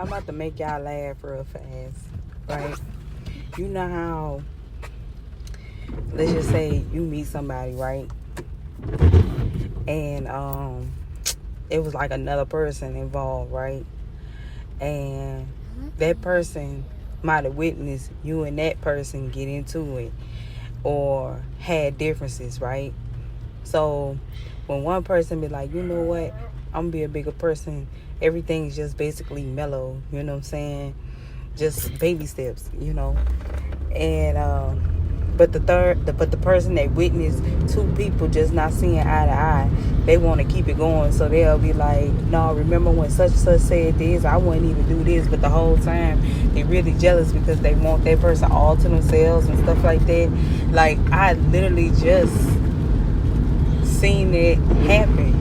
I'm about to make y'all laugh real fast, right? You know how, let's just say you meet somebody, right? And it was like another person involved, right? And that person might have witnessed you and that person get into it or had differences, right? So when one person be like, you know what, I'm gonna be a bigger person, everything's just basically mellow, you know what I'm saying? Just baby steps, And but the person that witnessed two people just not seeing eye to eye, they want to keep it going. So they'll be like, no, remember when such and such said this, I wouldn't even do this. But the whole time they really jealous because they want that person all to themselves and stuff like that. Like, I literally just seen it happen,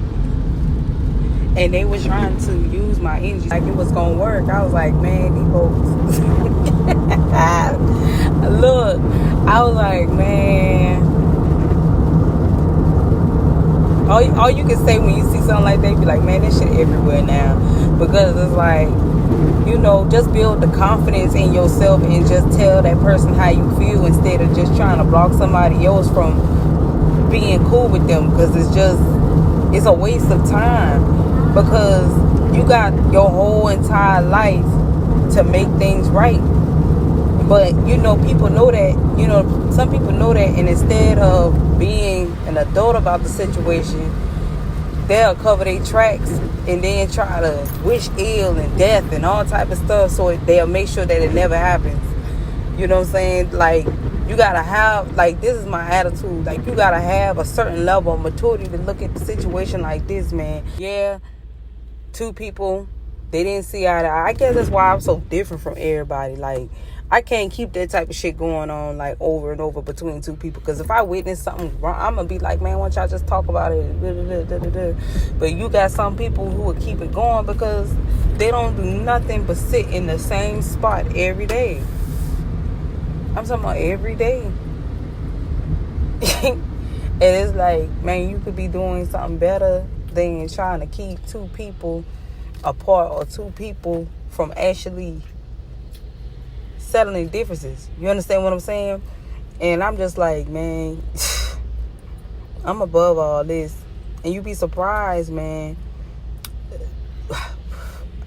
and they was trying to use my energy like it was gonna work. I was like, man, these folks. Look, I was like, man, all you can say when you see something like that, be like, man, this shit everywhere now. Because it's like, just build the confidence in yourself and just tell that person how you feel instead of just trying to block somebody else from being cool with them. Because it's a waste of time, because you got your whole entire life to make things right. But people know that, some people know that, and instead of being an adult about the situation, they'll cover their tracks and then try to wish ill and death and all type of stuff, so they'll make sure that it never happens. You know what I'm saying? Like, you gotta have, like, this is my attitude, like, you gotta have a certain level of maturity to look at the situation like this, man. Yeah, two people, they didn't see eye to eye. I guess that's why I'm so different from everybody. Like, I can't keep that type of shit going on, like, over and over between two people. Because if I witness something wrong, I'm going to be like, man, why don't y'all just talk about it? But you got some people who will keep it going because they don't do nothing but sit in the same spot every day. I'm talking about every day. And it's like, man, you could be doing something better than trying to keep two people apart or two people from actually settling differences. You understand what I'm saying? And I'm just like, man, I'm above all this. And you be surprised, man,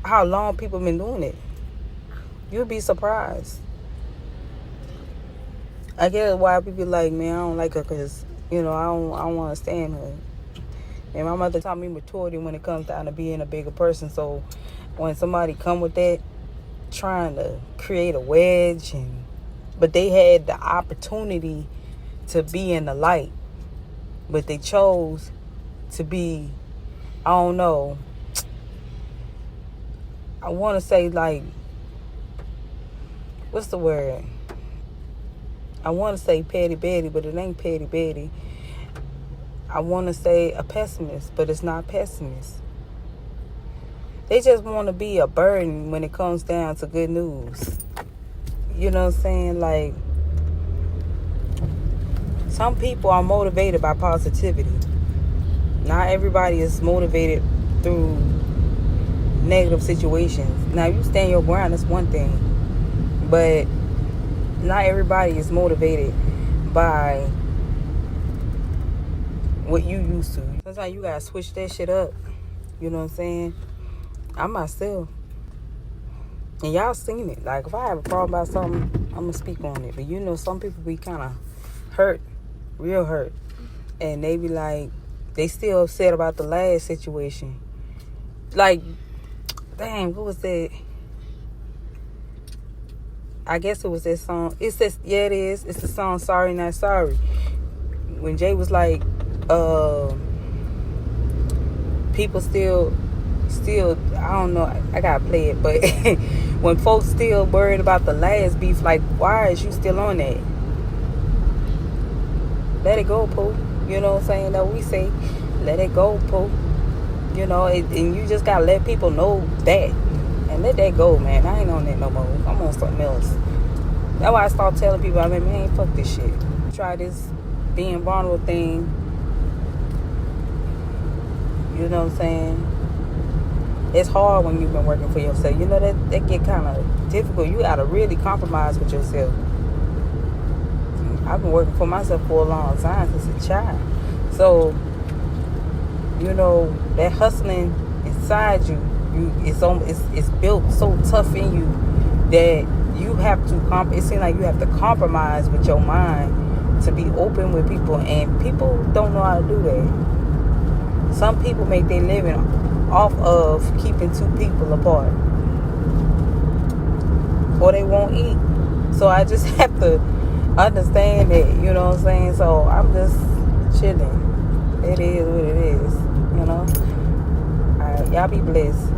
how long people been doing it. You'll be surprised. I get why people like, man, I don't like her because, I don't want to stand her. And my mother taught me maturity when it comes down to being a bigger person. So when somebody come with that, trying to create a wedge, but they had the opportunity to be in the light, but they chose to be, I don't know, I want to say, like, what's the word? I want to say petty Betty, but it ain't petty Betty. I want to say a pessimist, but it's not pessimist. They just want to be a burden when it comes down to good news. You know what I'm saying? Like, some people are motivated by positivity. Not everybody is motivated through negative situations. Now, you stand your ground, that's one thing. But not everybody is motivated by what you used to. Sometimes you gotta switch that shit up. You know what I'm saying? I myself, and y'all seen it. Like, if I have a problem about something, I'm gonna speak on it. But some people be kind of hurt, real hurt, and they be like, they still upset about the last situation. Like, damn, what was that? I guess it was that song. It says, yeah, it is. It's the song "Sorry Not Sorry." When Jay was like, people still, I don't know, I gotta play it, but when folks still worried about the last beef, like, why is you still on that? Let it go, Pooh. You know what I'm saying? That we say, let it go, Pooh. And you just gotta let people know that, and let that go, man. I ain't on that no more. I'm on something else. That's why I start telling people, I mean, man, fuck this shit. Try this being vulnerable thing. You know what I'm saying? it's hard when you've been working for yourself. You know, that get kind of difficult. You got to really compromise with yourself. I've been working for myself for a long time, since a child. So, you know, that hustling inside you, it's built so tough in you that you have to it seems like you have to compromise with your mind to be open with people, and people don't know how to do that. Some people make their living off of keeping two people apart, or they won't eat. So I just have to understand that, you know what I'm saying? So I'm just chilling. It is what it is, you know. All right, y'all be blessed.